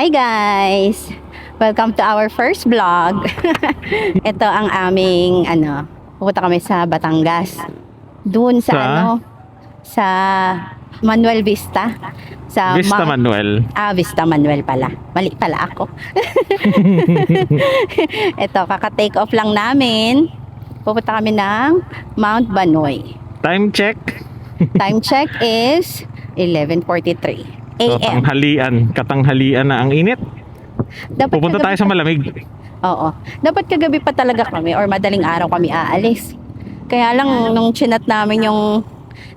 Hi guys! Welcome to our first vlog. Ito ang aming pupunta kami sa Batangas. Doon sa sa Manuel Vista. Sa Vista Manuel. Vista Manuel pala. Mali pala ako. Ito, kaka-take off lang namin. Pupunta kami ng Mount Banoy. Time check. Time check is 11:43 So, AM. katanghalian na ang init. Pupunta tayo sa malamig. Oo. Dapat kagabi pa talaga kami or madaling araw kami aalis. Kaya lang nung chinat namin yung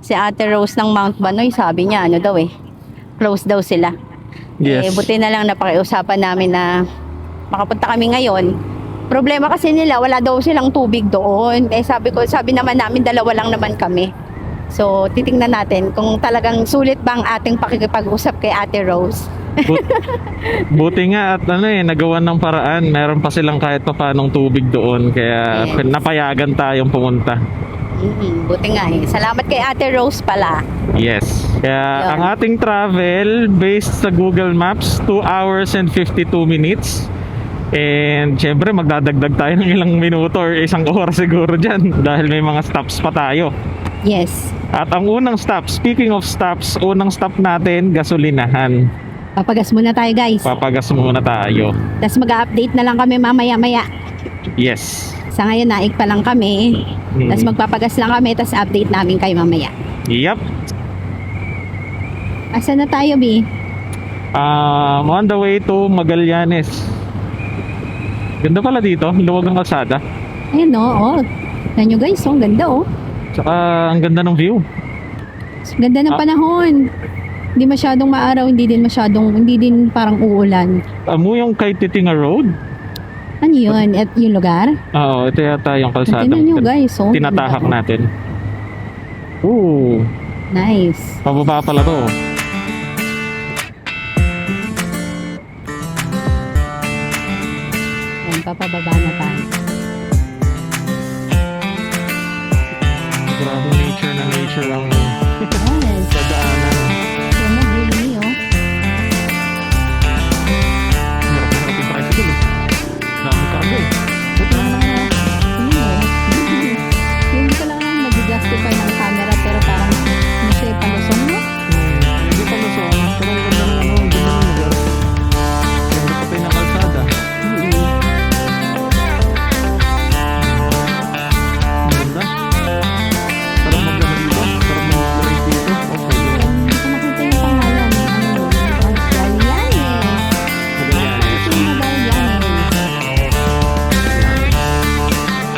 si Ate Rose ng Mount Banoy, sabi niya close daw sila. Yes. Buti na lang napakiusapan namin na makapunta kami ngayon. Problema kasi nila, wala daw silang tubig doon. Sabi naman namin dalawa lang naman kami. So, titingnan natin kung talagang sulit ba ang ating pakikipag-usap kay Ate Rose. Buti nga at nagawan ng paraan. Meron pa silang kahit pa paanong tubig doon. Kaya Yes. napayagan tayong pumunta. Buti nga eh. Salamat kay Ate Rose pala. Yes. Kaya Yun. ang ating travel based sa Google Maps, 2 hours and 52 minutes. And syempre magdadagdag tayo ng ilang minuto or isang oras siguro dyan dahil may mga stops pa tayo. Yes. At ang unang stop, speaking of stops, unang stop natin, gasolinahan. Papagas muna tayo guys. Papagas muna tayo. Tapos mag-update na lang kami mamaya-maya. Yes. Sa ngayon, naik pa lang kami. Mm. Tapos magpapagas lang kami, tapos update namin kayo mamaya. Yep. Asa na tayo, B? On the way to Magallanes. Ganda pala dito, luwag ang kalsada. Ayan oh. Tignan nyo guys, ang ganda oh. Tsaka ang ganda ng view. Ganda ng panahon. Hindi masyadong maaraw, hindi din parang uulan. Amo yung kay Titinga Road. Ano yun? At yung lugar? Oo, ito yata yung kalsada. Tignan nyo guys, oh. Tinatahak natin. Ooh, Nice. pababa pala to. Ayan, papababa na tayo. Grabe nature ang Yes. dadaanan. Yan na, really, oh. Hirap na hirap yung tricycle eh. Dami kargo eh. Buti lang naman Yung ko lang nag-justify ng camera pero parang hindi siya ipalusong mo. Hindi pa lusong. Pero ang ganda ng ang ganda ng lugar. Ganda pa tayo ng kalsada. Ang ganda. Sarap maglaro dito. Sarap mag-drive dito. Okay. Hindi ko makita yung pangalan. Magallanes. Magallanes. Ito yung Magallanes.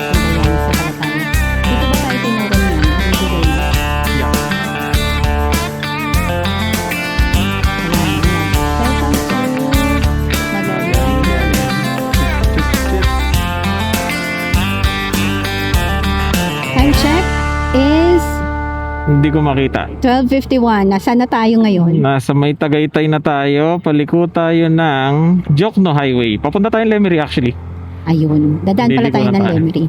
Magallanes sa Palatano. Dito ba tayo tinuro niya? Yeah. Welcome to Magallanes. Time check is Hindi ko makita. 12:51. Nasaan na tayo ngayon? Nasa may Tagaytay na tayo. Paliko tayo ng Jokno Highway. Papunta tayong Lemery actually. Ayun. Dadaan pala Hindi ko tayo na ng tayo. Lemery.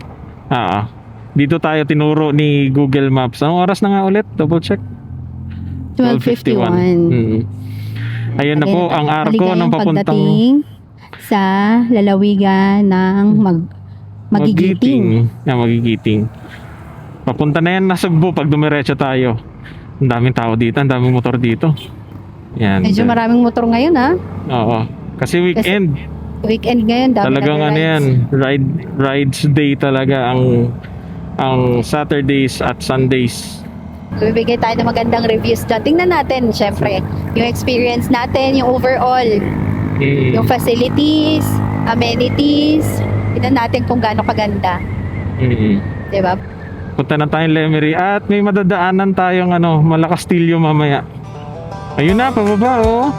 Dito tayo tinuro ni Google Maps. Anong oras na nga ulit? Double check. 12:51. Ayun na po ang arko ng papuntang pagdating sa lalawigan ng Magigiting. Magigiting. Papunta na yan na Sugbo pag dumiretso tayo. Ang daming tao dito, ang daming motor dito. Yan. Medyo maraming motor ngayon ha. Oo. Kasi weekend. Weekend ngayon. Dami Talagang nag-rides. rides day talaga ang Saturdays at Sundays. Bibigay tayo ng magandang reviews dyan. Tingnan natin, syempre, yung experience natin, yung overall, yung facilities, amenities. Tingnan natin kung gaano kaganda. Diba? Punta na tayong Lemery at may madadaanan tayong Malacastillo mamaya. Ayun na, pababa oh.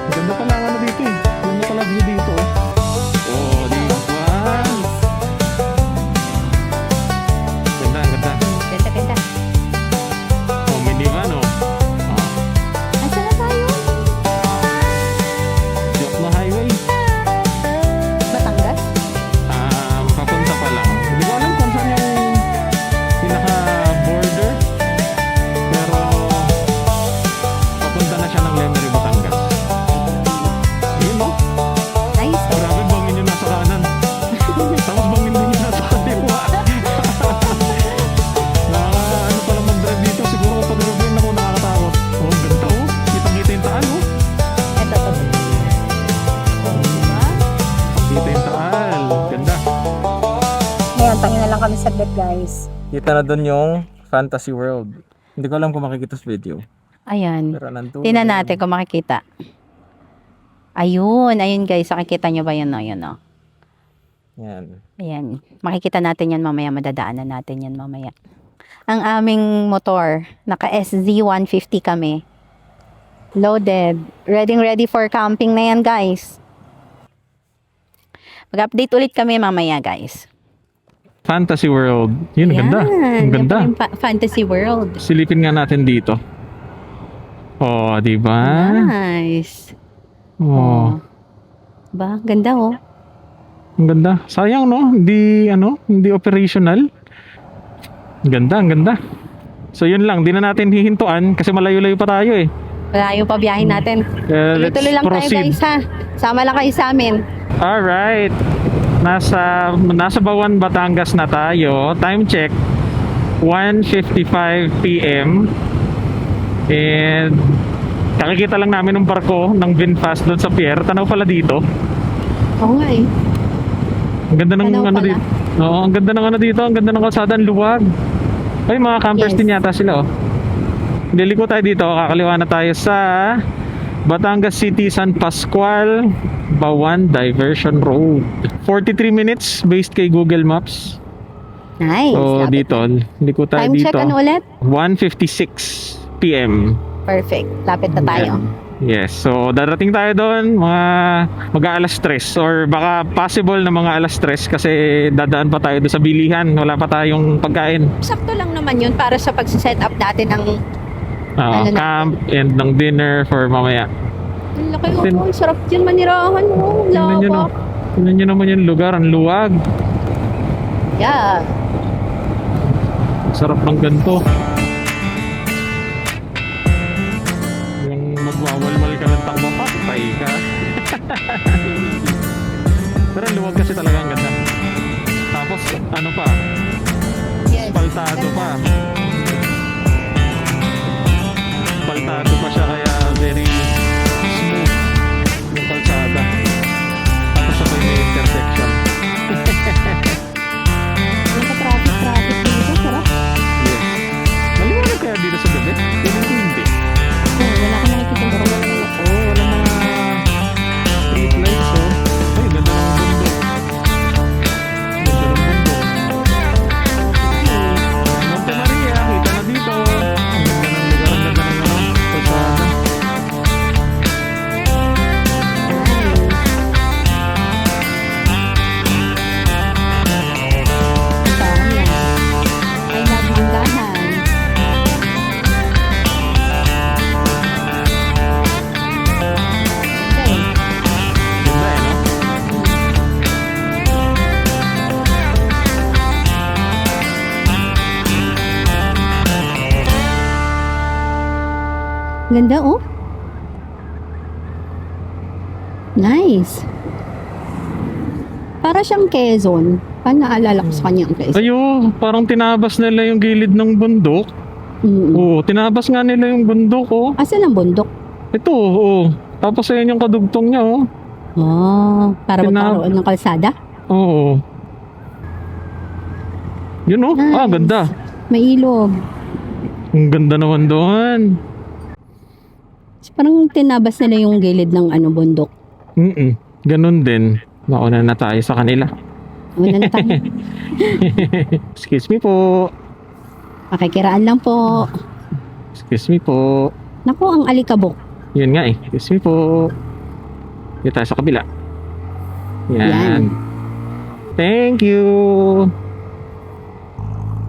Ganda pala ang dito eh. Ganda pala view dito oh. Oh, di ba? Ganda, ganda. Ganda. Oh, minivan oh. Asa na tayo? Jokno Highway. Batangas? Papunta pa lang. Hindi ko alam kung saan yung pinaka-border. Pero papunta na siya ng Lemery, Batangas. saglit guys. Kita na doon yung Fantasy World. Hindi ko alam kung makikita sa video. Ayan. Pero nandun. Tingnan natin kung makikita. Ayun, ayun guys. Nakikita nyo ba yun? Ayun, oh. Yan. Ayan. Makikita natin yan mamaya. Madadaanan natin yan mamaya. Ang aming motor. Naka SZ150 kami. Loaded. Ready for camping na yan guys. Mag-update ulit kami mamaya guys. Fantasy World. Yun, ang ganda. Ang ganda. Yan pa yung Fantasy World. Silipin nga natin dito. Oh, di ba? Nice. Oh. Ba, ganda oh. Ang ganda. Sayang no, hindi operational. Ang ganda, ang ganda. So yun lang, di na natin hihintuan kasi malayo-layo pa tayo eh. Malayo pa biyahin natin. Let's Tuloy-tuloy lang tayo proceed. guys ha. Sama lang kayo sa amin. Alright. Nasa Bawan, Batangas na tayo. Time check 1:55 PM. And kakikita lang namin ng barko ng Vinfast doon sa pier. Tanaw pala dito. Oo nga eh. Ang ganda ng Tanaw ano pala. dito. Oo, ang ganda ng ano dito. Ang ganda ng kalsada, ang luwag. Ay, mga campers Yes. din yata sila oh. Liliko tayo dito. Kakaliwa na tayo sa Batangas City, San Pascual, Bawan Diversion Road. 43 minutes based kay Google Maps. Nice. So Lapit dito, na. liko tayo Time dito. check ano ulit? 1:56 PM. Perfect. Lapit na tayo. Yes, so darating tayo doon mga mag-aalas 3 or baka possible na mga alas 3 kasi dadaan pa tayo doon sa bilihan. Wala pa tayong pagkain. Sakto lang naman yun para sa pag-set up natin ng Ano na? Camp and ng dinner for mamaya. ang laki oh. Ang sarap dyan manirahan mo. Tingnan nyo, no? Lawak. Tingnan nyo naman yung lugar, ang luwag. Yeah. Sarap ng ganito. Yung magwawalwal ka ng takbo, patay ka. Pero ang luwag kasi talaga ang ganda. Tapos ano pa, Yes. paltado pa. Paltado pa siya kaya very smooth yung kalsada. Tapos sabay may intersection. Ang ka-traffic dito. Sarap. Yes. Maliwanag kaya dito sa gabi? Feeling ko hindi. Oh, wala ka nakikita ko. Walang mga street lights oh. Ay, ganda ng bundok. Ganda ng bundok. Monte Maria, kita na dito. Ang ganda ng lugar, ang ganda ng kalsada. Ay, nagmanggahan. Okay. Ganda eh, no? Ganda oh. Nice. Para siyang Quezon. Paano naalala ko sa kanya ang Quezon? Ayo, parang tinabas nila yung gilid ng bundok. Mm. Oo, tinabas nga nila yung bundok oh. Asan ang bundok? Ito, oo. Tapos ayun yung kadugtong niya oh. Oh, para magkaroon ng kalsada? Oo. Yun oh. Nice. Ah, ganda. May ilog. Ang ganda naman doon. Parang tinabas nila yung gilid ng bundok. Ganun din. Mauna na tayo sa kanila. Una na tayo. Excuse me po. Makikiraan lang po. Excuse me po. Naku, ang alikabok. Yun nga eh. Excuse me po. Dito tayo sa kabila. Yan. Yan. Thank you.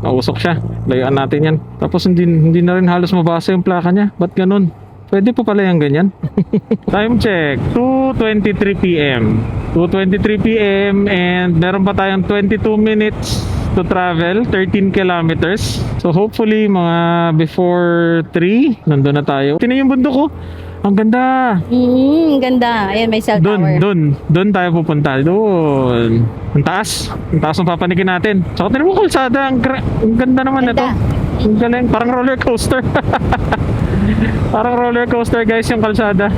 Nausok siya. Layuan natin yan. Tapos hindi na rin halos mabasa yung plaka niya. Ba't ganun? Pwede po pala yung ganyan. Time check. 2:23 PM. 2:23 PM and meron pa tayong 22 minutes to travel. 13 kilometers. So hopefully mga before 3, nandun na tayo. Tingnan yung bundok ko. Ang ganda. Ganda. Ayan, may cell tower. Doon tayo pupunta. Doon. Ang taas. Ang taas ng papanikin natin. Saka tingnan mo kalsada. Ang ganda naman Ganda. ito. Ang galing. Parang roller coaster. Parang roller coaster guys yung kalsada.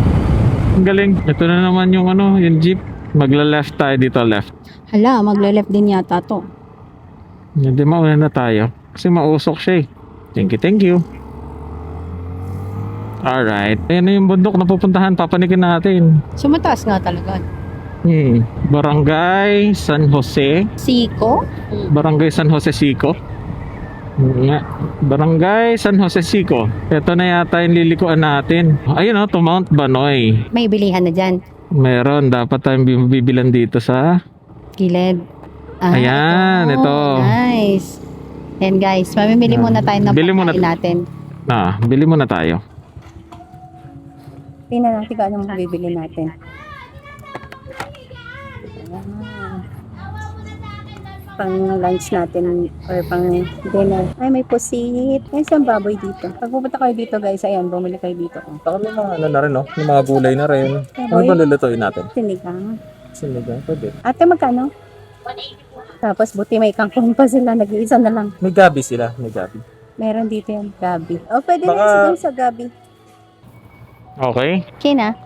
Ang galing. Ito na naman yung yung jeep. Magla-left tayo dito, left. Hala, magle-left din yata to. Hindi, mauna na tayo. Kasi mausok siya eh. Thank you. Alright. Ayan na yung bundok na pupuntahan. Papanikin natin. Sumataas nga talaga. Barangay San Jose. Siko? Barangay San Jose Sico. Nga. Barangay San Jose Sico. Ito na yata yung lilikuan natin. Ayun to Mount Banoy. May bilihan na dyan. Meron. Dapat tayong bibilan dito sa... Gilid. Ayan, ito. Nice. Ayan guys, mamimili muna tayo ng Bili muna- pagkain natin. Bili muna tayo. Tingnan natin kung anong bibili natin. Pang lunch natin or pang dinner. Ay, may pusit. May isang baboy dito. Pag pupunta kayo dito guys, ayan, bumili kayo dito. Baka may mga ano na rin, no? May mga gulay na rin. Ano ba lulutuin natin? Sinigang. Sinigang, pwede. Ate, magkano? Tapos buti may kangkong pa sila. Nag-iisa na lang. May gabi sila, may gabi. Meron dito yung gabi. O, pwede Baka- na siguro sa gabi. Okay. Okay na.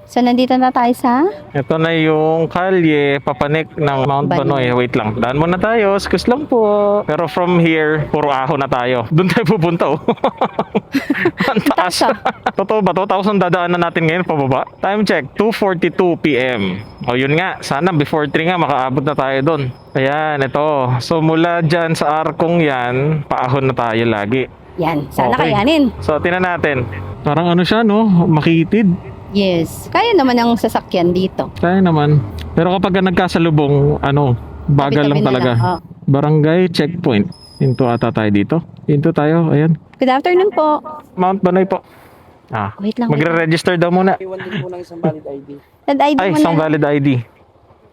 So, nandito na tayo sa... Ito na yung kalye, papanik ng Mount Banoy. Wait lang, daan muna tayo. Excuse lang po. Pero from here, puro ahon na tayo. Doon tayo pupunta, oh. Ang taas. Totoo ba to? Tapos ang dadaanan natin ngayon, pababa. Time check, 2:42 p.m. O yun nga, sana before 3 nga, makaabot na tayo doon. Ayan, ito. So mula dyan sa arkong yan, paahon na tayo lagi. Yan. Sana Okay. kayanin. So tinan natin. Parang ano siya, no? Makitid. Yes. Kaya naman ang sasakyan dito. Kaya naman. Pero kapag nagkasalubong, bagal lang Tabi-tabi na talaga. lang, oh. Barangay checkpoint. Hinto ata tayo dito. Hinto tayo, ayan. Good afternoon po. Mount Banoy po. Wait lang. Magre-register daw muna. Tad ID Ay, mo isang na. valid ID.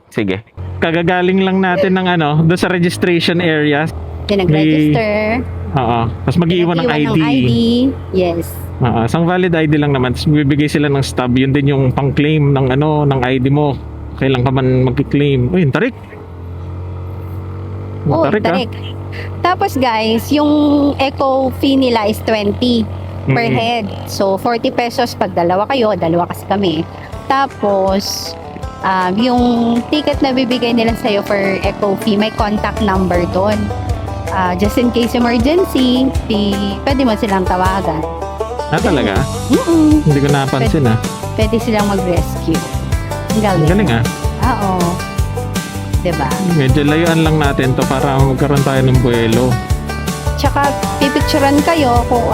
Sige. Kagagaling lang natin ng doon sa registration area. Pinag-register. Oo. Tapos mag-iiwan ng ID. Yes. Oo. Isang valid ID lang naman. Tapos bibigay sila ng stub. Yun din yung pang-claim ng ID mo. Kailan ka man mag-claim. Uy, tarik. Oh, Tarik, tarik. Tapos guys, yung eco fee nila is 20 per Mm-mm. head. So, 40 pesos pag dalawa kayo. Dalawa kasi kami. Tapos, yung ticket na bibigay nila sa'yo for eco fee, may contact number doon. Just in case emergency, pwede mo silang tawagan. Talaga? Mm-mm. Hindi ko napansin Pwede silang mag-rescue. Ang Ang galing. galing Oo. Diba? Medyo layuan lang natin to para magkaroon tayo ng buwelo. Tsaka, pipicturean kayo kung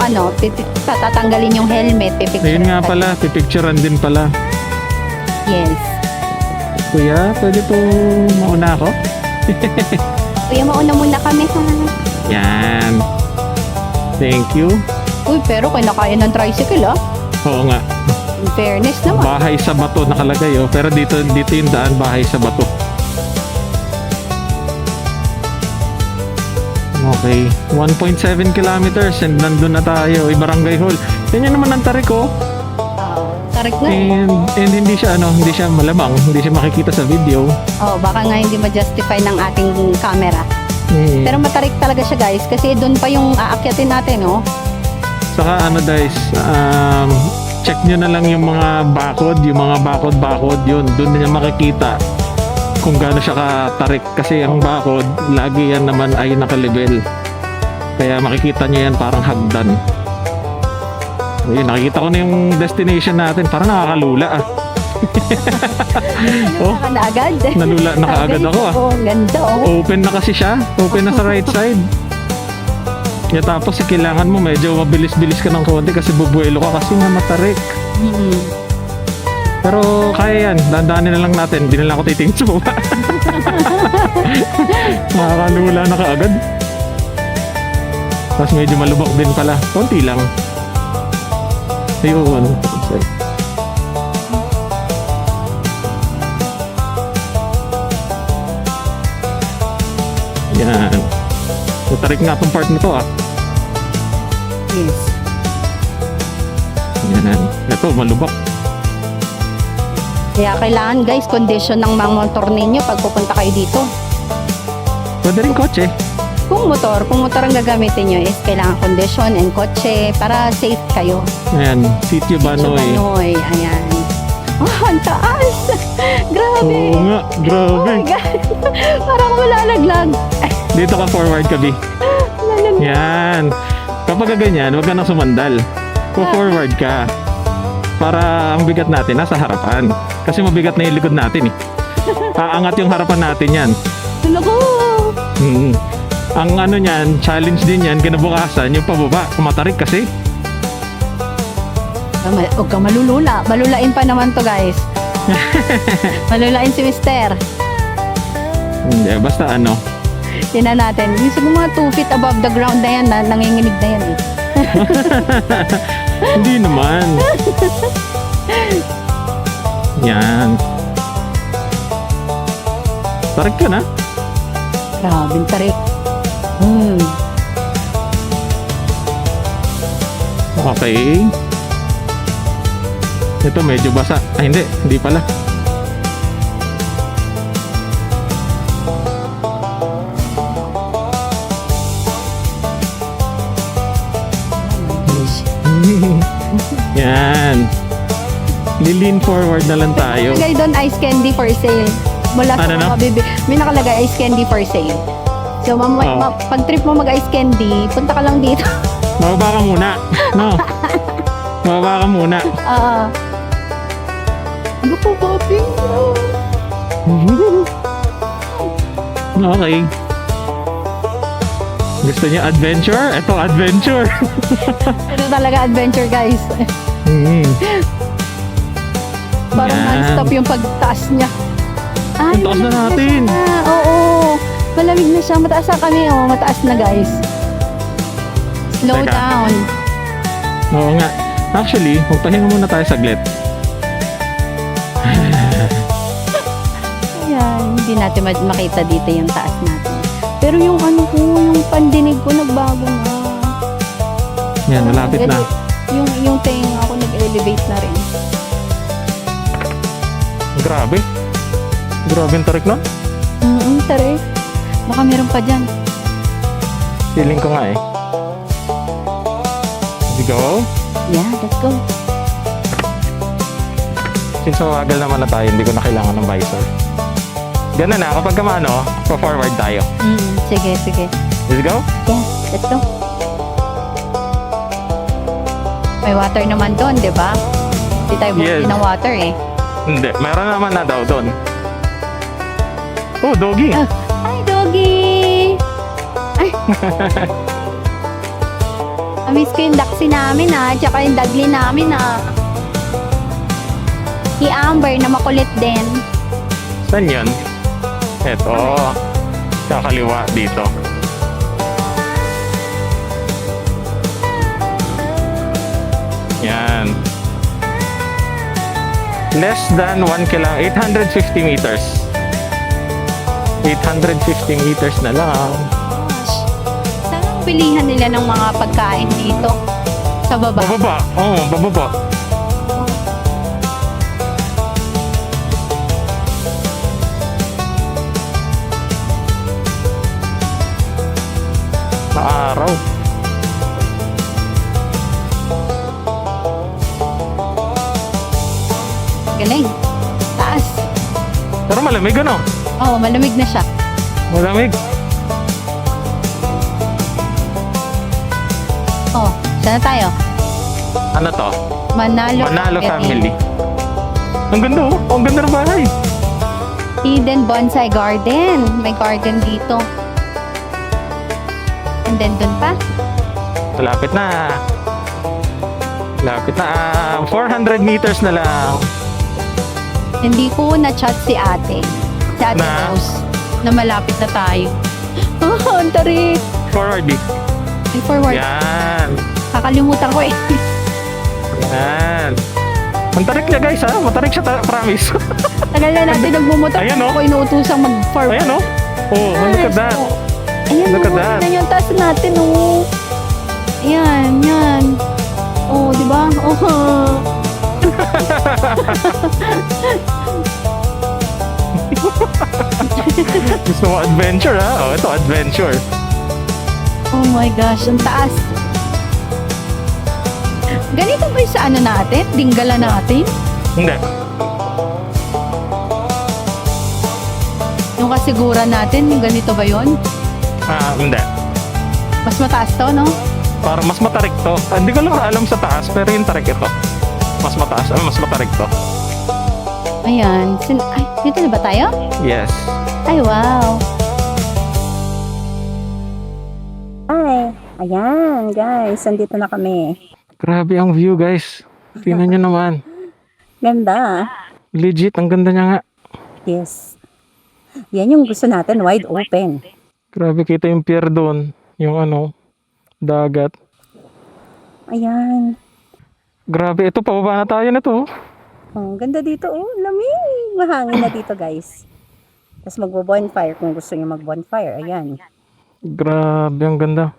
tatanggalin yung helmet, pipicturean Ayun nga pala, pipicturean din pala. Yes. Kuya, pwede po mauna ako? Kuya, mauna muna kami ha. Yan. Thank you. Uy, pero kinakain ng tricycle Oo nga. In fairness naman. Bahay sa bato nakalagay Pero dito yung daan, bahay sa bato. Okay. 1.7 kilometers and nandun na tayo. Barangay Hall. Yan naman ang tarik Tarik na. And hindi siya malamang. Hindi siya makikita sa video. Baka nga hindi ma-justify ng ating camera. Pero matarik talaga siya guys kasi doon pa yung aakyatin natin Saka guys, check nyo na lang yung mga bakod, yun. Doon niya makikita kung gaano siya katarik. Kasi ang bakod, lagi yan naman ay nakalibel. Kaya makikita nyo yan parang hagdan. Ayun, nakikita ko na yung destination natin. Parang nakakalula Nalula ka na agad. Nalula na kaagad ako Ganda Open na kasi siya. Open na sa right side. Kaya tapos kailangan mo medyo mabilis-bilis ka ng konti kasi bubuelo ka kasi nga matarik. Pero kaya yan, dandanin na lang natin. Hindi na lang ako titingin sa baba. Nakakalula na kaagad. Tapos medyo malubak din pala. Konti lang. Ayun. Yan. Matarik nga itong part na to Yes. Yan. Ito, malubak. Kaya kailangan guys, condition ng mga motor ninyo pag pupunta kayo dito. Pwede rin kotse. Kung motor ang gagamitin nyo is kailangan condition and kotse para safe kayo. Ayan, Sitio Banoy. Banoy, ayan. Ang taas! Grabe! Oo nga, Oh grabe. my God! Parang malalaglag. Dito ka forward ka, B. Yan. Kapag ganyan, huwag ka nang sumandal. Forward ka. Para ang bigat natin nasa harapan. Kasi mabigat na yung likod natin eh. Aangat yung harapan natin yan. Naku! Hmm. Ang ano niyan, challenge din yan, kinabukasan, yung pababa, kumatarik kasi. Huwag ka malulula. Malulain pa naman to, guys. Malulain si Mister. Hindi, basta ano. Tingnan natin. Yung siguro mga 2 feet above the ground na yan, nanginginig na yan eh. Hindi naman. Yan. Tarik ka na. Grabe, tarik. Okay. Ito medyo basa. Ay hindi pala. Yan. Lean forward na lang tayo. Nakalagay doon ice candy for sale. Mula sa Ano, no? mga bebe. May nakalagay ice candy for sale. So, Oh. pag trip mo mag-ice candy, punta ka lang dito. Mababa ka muna. No. Mababa ka muna. Ano po, Bobby? Okay. Gusto niya adventure? Ito adventure. Ito talaga adventure, guys. Hmm. Parang Yan. non-stop yung pagtaas niya. Ay, Ang taas na malamig natin. siya. Oo. Malamig na siya. Mataas na kami. Oh. Mataas na, guys. Slow Teka. down. Oo nga. Actually, magpahinga muna tayo saglit. Ayan. Hindi natin makita dito yung taas natin. Pero yung ano ko, yung pandinig ko nagbago na. Yan, malapit na. Yung tenga ako nag-elevate na rin. Grabe. Grabe yung tarik na. Tara. Baka meron pa dyan. Feeling ko nga eh. Let's go. Yeah, let's go. Since mawagal naman na tayo, hindi ko na kailangan ng visor. Ganun na, kapag kamano, pa-forward tayo. Sige, sige. Let's go. Yeah, let's go. May water naman doon, di ba? Hindi tayo bumili Yes. ng water eh. Hindi, meron naman na daw doon. Oh, doggy. Hi, doggy! Ay. Amiss ko yung daksi namin tsaka yung dagli namin Si Amber na makulit din. Saan yun? Eto. Kakaliwa dito. Yan. Less than 1 km, 850 meters. 850 meters na lang. Gosh. Saan ang bilihan nila ng mga pagkain dito? Sa baba? Bababa. Oo, bababa. Maaraw. Galing. Taas. Pero malamig ano? Oo, malamig na siya. Malamig. Oh, saan na tayo? Ano to? Manalo Family. Ang ganda oh. Ang ganda ng bahay. Eden Bonsai Garden. May garden dito. And then dun pa. Lapit na. Lapit na. 400 meters na lang. Hindi ko na-chat si ate. Si ate Na? Rose. Na malapit na tayo. Oh, ang tarik. Forward B. Ay, forward. Yan. Kakalimutan ko eh. Yan. Ang tarik niya guys ha. Matarik siya promise. Tagal na natin nagmumotor. Ayan, oh. Ako inuutosang mag-forward. Ayan oh. Oh, look at that. Ayan, Look at oh, that. tingnan yung taas natin, oh. Ayan, yan. Oh, di ba? Oh. Gusto mo adventure ha? Oh, ito adventure. Oh my gosh, ang taas. Ganito ba yung sa ano natin? Dinggala natin? Hindi. Yung kasiguran natin, yung ganito ba yon? Hindi. Mas mataas to, no? Parang mas matarik to. Hindi ko lang alam sa taas, pero yung tarik ito. Mas mataas. Mas matarik to. Ayan. Ay, dito na ba tayo? Yes. Ay, wow. Hi! Ayan, guys. Andito na kami. Grabe ang view, guys. Tingnan nyo naman. Ganda. Legit, ang ganda niya nga. Yes. Yan yung gusto natin, wide open. Grabe, kita yung pier doon. Yung dagat. Ayan. Grabe, ito, pababa na tayo na to. Oh, ganda dito. Oh, lamig. Mahangin na dito, guys. Tapos magbo-bonfire kung gusto niyo mag-bonfire. Ayan. Grabe, ang ganda.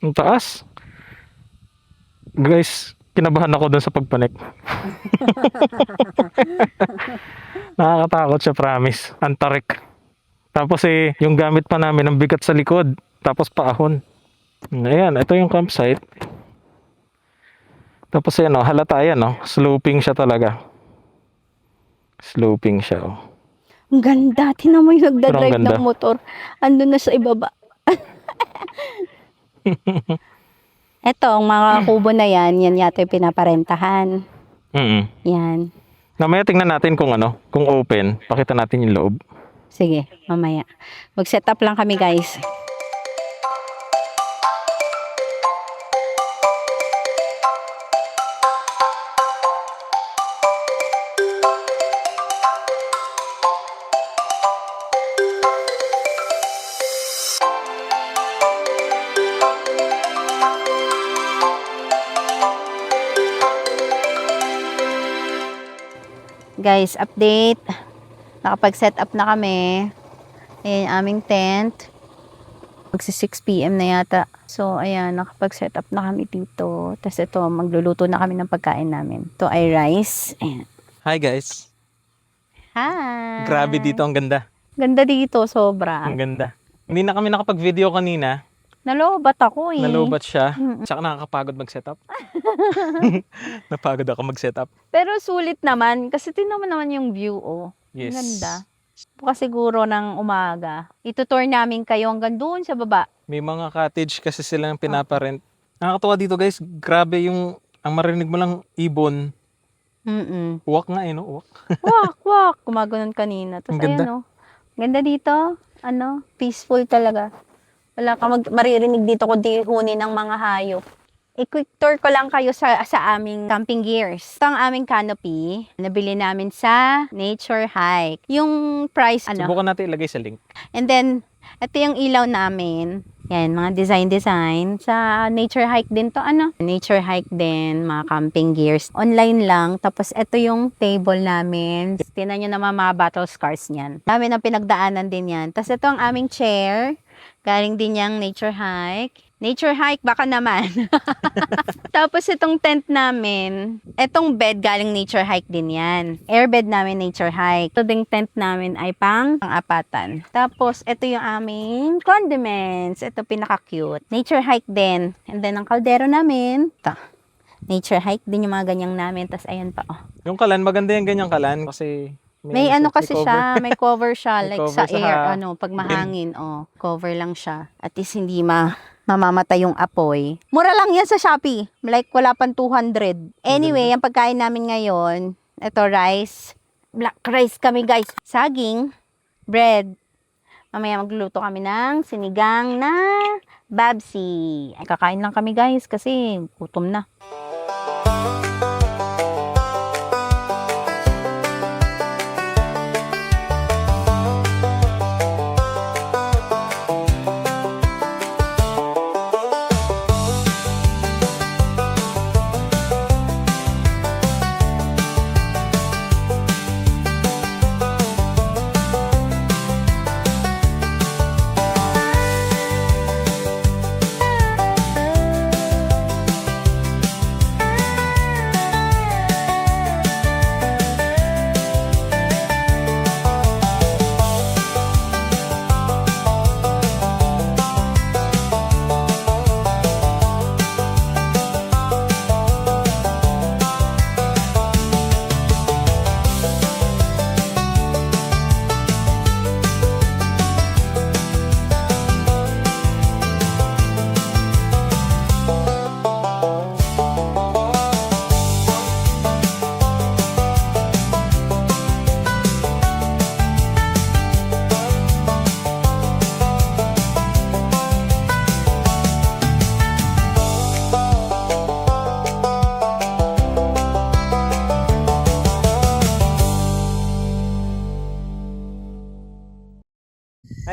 Ang taas. Guys, kinabahan ako doon sa pagpanik. Nakakatakot siya, promise. Ang tarik. Tapos yung gamit pa namin, ang bigat sa likod. Tapos paahon. Ayan, ito yung campsite. Tapos ayan, halata yan, sloping siya talaga. Sloping siya, Ang ganda. Tinan mo yung Pero ang nagdadrive ganda. ng motor. Andun na sa ibaba. Eto, ang mga kubo na yan yata yung pinaparentahan. Yan. Mamaya tingnan natin kung kung open. Pakita natin yung loob. Sige, mamaya. Mag-set up lang kami, guys. Guys, update. Nakapag-set up na kami. Ayan, aming tent. Magsi 6 PM na yata. So, ayan, nakapag-set up na kami dito. Tapos ito, magluluto na kami ng pagkain namin. Ito ay rice. Ayan. Hi guys. Hi! Grabe dito, ang ganda. Ganda dito, sobra. Ang ganda. Hindi na kami nakapag-video kanina. Nalobat ako eh. Nalobat siya. Tsaka nakakapagod mag-setup. Napagod ako mag-setup. Pero sulit naman. Kasi tingnan mo naman yung view, oh. Yes. Ang ganda. Bukas siguro ng umaga. Itutour namin kayo hanggang doon sa baba. May mga cottage kasi silang pinaparent. Nakakatuwa dito guys. Grabe yung, ang marinig mo lang ibon. Uwak nga Uwak. Wak. Gumaganon kanina. Tapos Ang ganda. ayan, oh. Ganda dito. Peaceful talaga. Wala ka maririnig dito kundi huni ng mga hayop. I-quick tour ko lang kayo sa aming camping gears. Ito ang aming canopy. Nabili namin sa Nature Hike. Yung price, Subukan natin ilagay sa link. And then, ito yung ilaw namin. Yan, mga design. Sa Nature Hike din to, Nature Hike din, mga camping gears. Online lang. Tapos, ito yung table namin. Tinan nyo naman mga battle scars niyan. Dami ng pinagdaanan din yan. Tapos, ito ang aming chair. Galing din yung Nature Hike. Nature Hike, baka naman. Tapos itong tent namin, itong bed galing Nature Hike din yan. Airbed namin Nature Hike. Ito ding tent namin ay pang-apatan. Tapos ito yung aming condiments. Ito pinaka-cute. Nature Hike din. And then ang kaldero namin, ito. Nature Hike din yung mga ganyang namin. Tapos ayan pa, oh. Yung kalan, maganda yung ganyang kalan kasi May kasi cover. siya, may cover siya, May like cover sa air, sa pag mahangin, cover lang siya. At least hindi mamamatay yung apoy. Mura lang yan sa Shopee, like wala pang 200. Anyway, ang pagkain namin ngayon, ito rice, black rice kami guys, saging, bread. Mamaya magluluto kami ng sinigang na babsi. Ay, kakain lang kami guys kasi gutom na.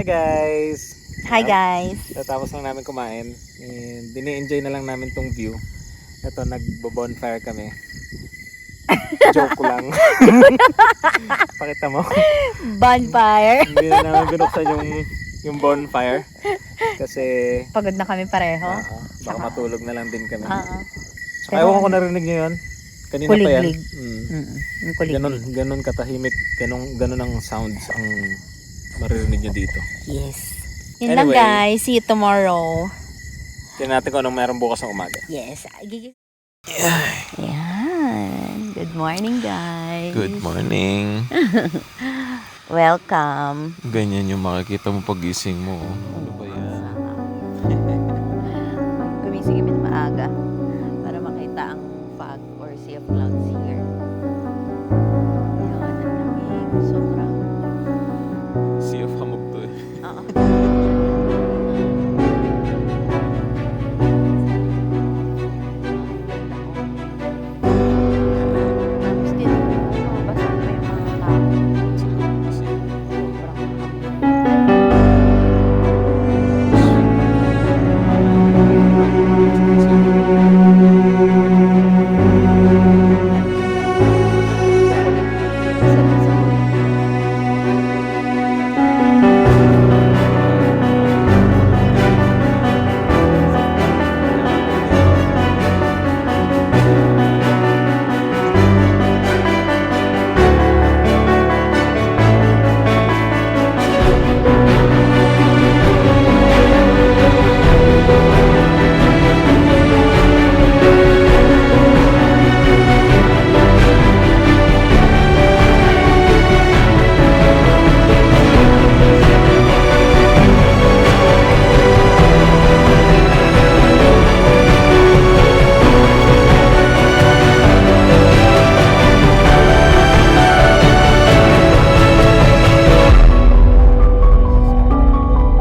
Hi guys! Hi guys. Tatapos lang namin kumain. And dini-enjoy na lang namin tong view. Ito, nagbo-bonfire kami. Joke ko lang. Pakita mo. Bonfire. Hindi na namin binuksan yung bonfire. Kasi Pagod na kami pareho. baka matulog na lang din kami. Oo. Saka ewan ko narinig nyo yun. Kanina pa yan. Kuliglig. Yung kuliglig. Ganon katahimik. Ganon ang sounds ang maririnig nyo dito. Yes. Yun lang Anyway. guys. See you tomorrow. Tingnan natin kung anong meron bukas ng umaga. Yes. Yan. Good morning guys. Good morning. Welcome. Ganyan yung makikita mo pagising mo. Ano ba yan? Gumising kami na maaga para makita ang fog or sea of clouds here. Yun, ang lamig. Sobrang. Sea of hamog to eh. Oo. Tapos din, basta pa yung mga tao.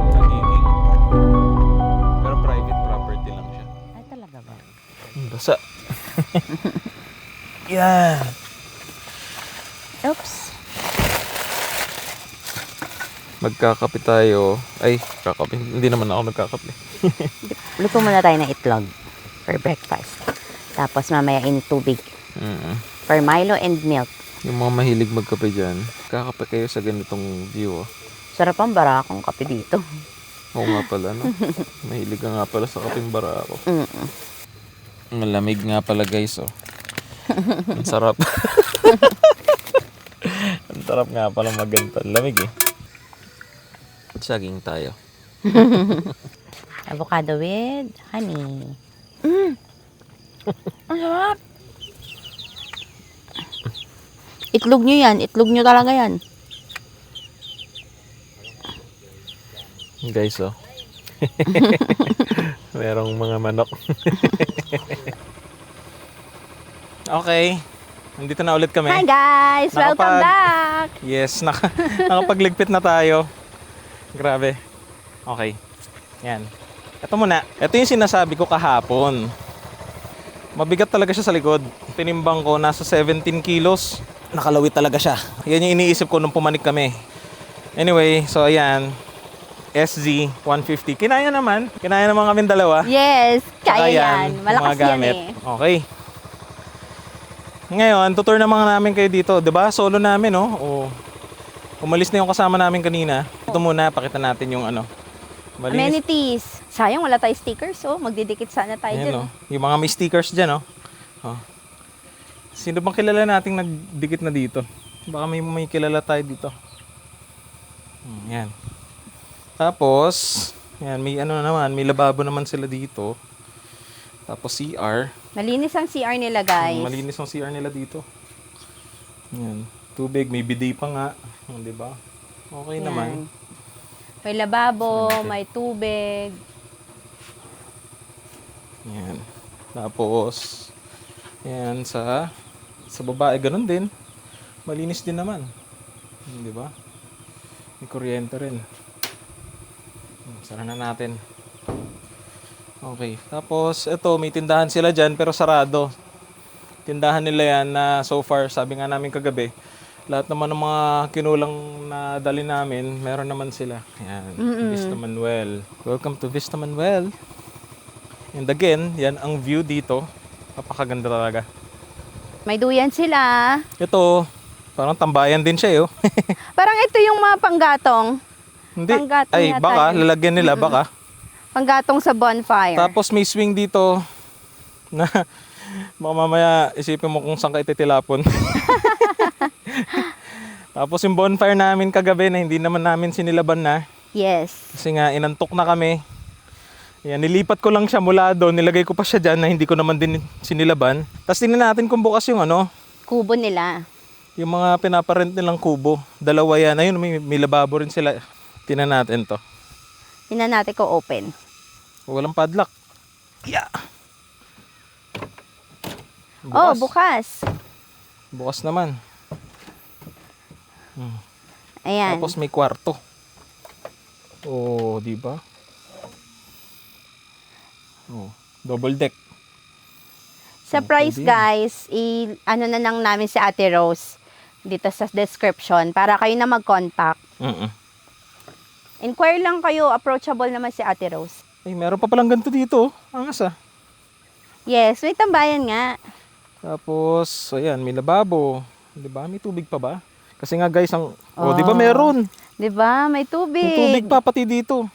Nagiging. Pero private property lang siya. Ay, talaga ba? Basa. Yan. Oops. Magkakape tayo. Ay, kakape. Hindi naman ako nagkakape. Luto muna tayo ng itlog for breakfast. Tapos mamaya in tubig for Milo and milk. Yung mga mahilig magkape dyan, kakape kayo sa ganitong view. Oh. Sarap ang barakong kape dito. Oo nga pala, no? Mahilig ka nga pala sa kapeng bara ako. Ang lamig nga pala, guys, oh. Ang sarap. Ang sarap nga pala maganda. Lamig, eh. Saging tayo. Avocado with honey. Ang sarap. Itlog nyo yan. Itlog nyo talaga yan. Guys, oh. Merong mga manok. Okay. Nandito na ulit kami. Hi guys! Welcome Nakapag- back! Yes, nakapagligpit na tayo. Grabe. Okay. Yan. Ito muna. Ito yung sinasabi ko kahapon. Mabigat talaga siya sa likod. Tinimbang ko, nasa 17 kilos. Nakalawit talaga siya. Yan yung iniisip ko nung pumanik kami. Anyway, so ayan. SZ 150. Kinaya naman. Kinaya naman kami dalawa. Yes! Saka Kaya yan. yung Malakas mga yan gamit. eh. Okay. Ngayon, tutur naman namin kayo dito. 'Di ba? Solo namin, no? Umalis na yung kasama namin kanina. Ito muna, pakita natin yung ano. Malinis. Amenities. Sayang, wala tayo stickers. Oh, magdidikit sana tayo Ayan, dyan. oh. Yung mga may stickers dyan, oh. Oh. Sino bang kilala nating nagdikit na dito? Baka may kilala tayo dito. Yan. Tapos, yan, may ano naman, may lababo naman sila dito. Tapos CR. Malinis ang CR nila, guys. Malinis ang CR nila dito. Yan. Tubig, may bidet pa nga. Di ba? Okay Yan. naman. May lababo, Saan natin? may tubig. Yan. Tapos, yan sa babae, ganun din. Malinis din naman. Di ba? May kuryente rin. Sara na natin. Okay. Tapos, ito, may tindahan sila dyan pero sarado. Tindahan nila yan na so far, sabi nga namin kagabi, Lahat naman ng mga kinulang na dali namin, meron naman sila. Yan, Vista Manuel. Welcome to Vista Manuel. And again, yan ang view dito. Napakaganda talaga. May duyan sila. Ito, parang tambayan din siya, oh. Parang ito yung mga panggatong. Hindi. Panggatong Ay, yata baka. yun. Lalagyan nila, baka. Panggatong sa bonfire. Tapos may swing dito na mamaya isipin mo kung saan ka ititilapon. Tapos yung bonfire namin kagabi na hindi naman namin sinilaban na. Yes. Kasi nga inantok na kami. Yan, nilipat ko lang siya mula doon. Nilagay ko pa siya dyan na hindi ko naman din sinilaban. Tapos tingnan natin kung bukas yung Kubo nila. yung mga pinaparent nilang kubo. Dalawa yan. Ayun, may lababo rin sila. Tingnan natin to. Tingnan natin ko open. Walang padlock. Yeah. Oh, bukas. Bukas naman. Ayan. Tapos may kwarto. Oh, di ba? Oh, double deck. Sa price pwede. guys, ano na lang namin si Ate Rose dito sa description para kayo na mag-contact. Inquire lang kayo, approachable naman si Ate Rose. Ay, meron pa palang ganito dito. Angas ah. Yes, may tambayan nga. Tapos, ayan, may lababo. Di ba? May tubig pa ba? Kasi nga guys, oh, di ba meron? 'Di ba? May tubig. May tubig pa pati dito.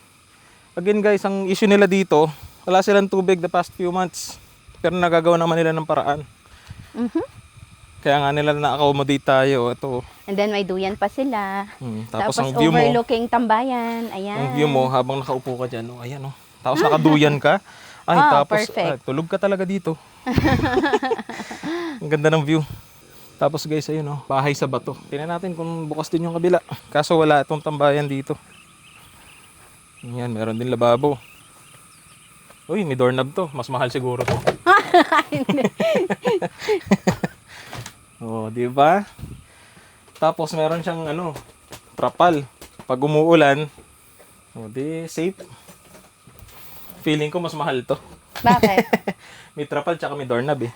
Again guys, ang issue nila dito, wala silang tubig the past few months. Pero nagagawa naman nila ng paraan. Kaya nga nila na-accommodate tayo. Ito. And then may duyan pa sila. Tapos ang view mo, overlooking tambayan. Ayan. ang view mo habang nakaupo ka dyan, oh, ayan oh. Tapos nakaduyan ka. Ay, tapos perfect. tulog ka talaga dito. Ang ganda ng view. Tapos guys, ayun oh, bahay sa bato. Tingnan natin kung bukas din yung kabila. Kaso wala itong tambayan dito. Ayan, meron din lababo. Uy, may doorknob to. Mas mahal siguro to. Oh, di ba? Tapos meron siyang trapal. Pag umuulan, di safe. Feeling ko mas mahal to. Bakit? May trapal tsaka may doorknob eh.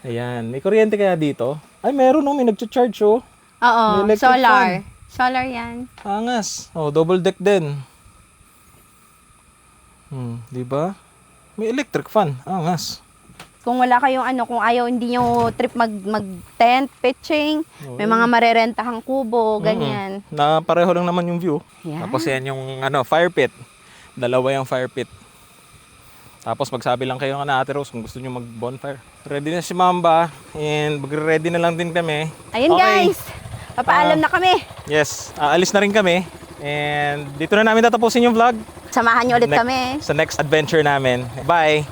Ayan, may kuryente kaya dito? Ay, meron may nagcha-charge oh. Oo, May electric solar. fan. Solar yan. Angas. Oh, double deck din. Di ba? May electric fan. Angas. Kung wala kayong kung ayaw hindi nyo trip mag tent, pitching, may mga marerentahang kubo, ganyan. Na pareho lang naman yung view. Yeah. Tapos yan yung fire pit. Dalawa yung fire pit. Tapos magsabi lang kayo na Ate Rose kung gusto nyo mag-bonfire. Ready na si Mamba and magre-ready na lang din kami. Ayun Okay. guys, papaalam na kami. Yes, aalis na rin kami. And dito na namin tatapusin yung vlog. Samahan nyo ulit kami. Sa next adventure namin. Bye!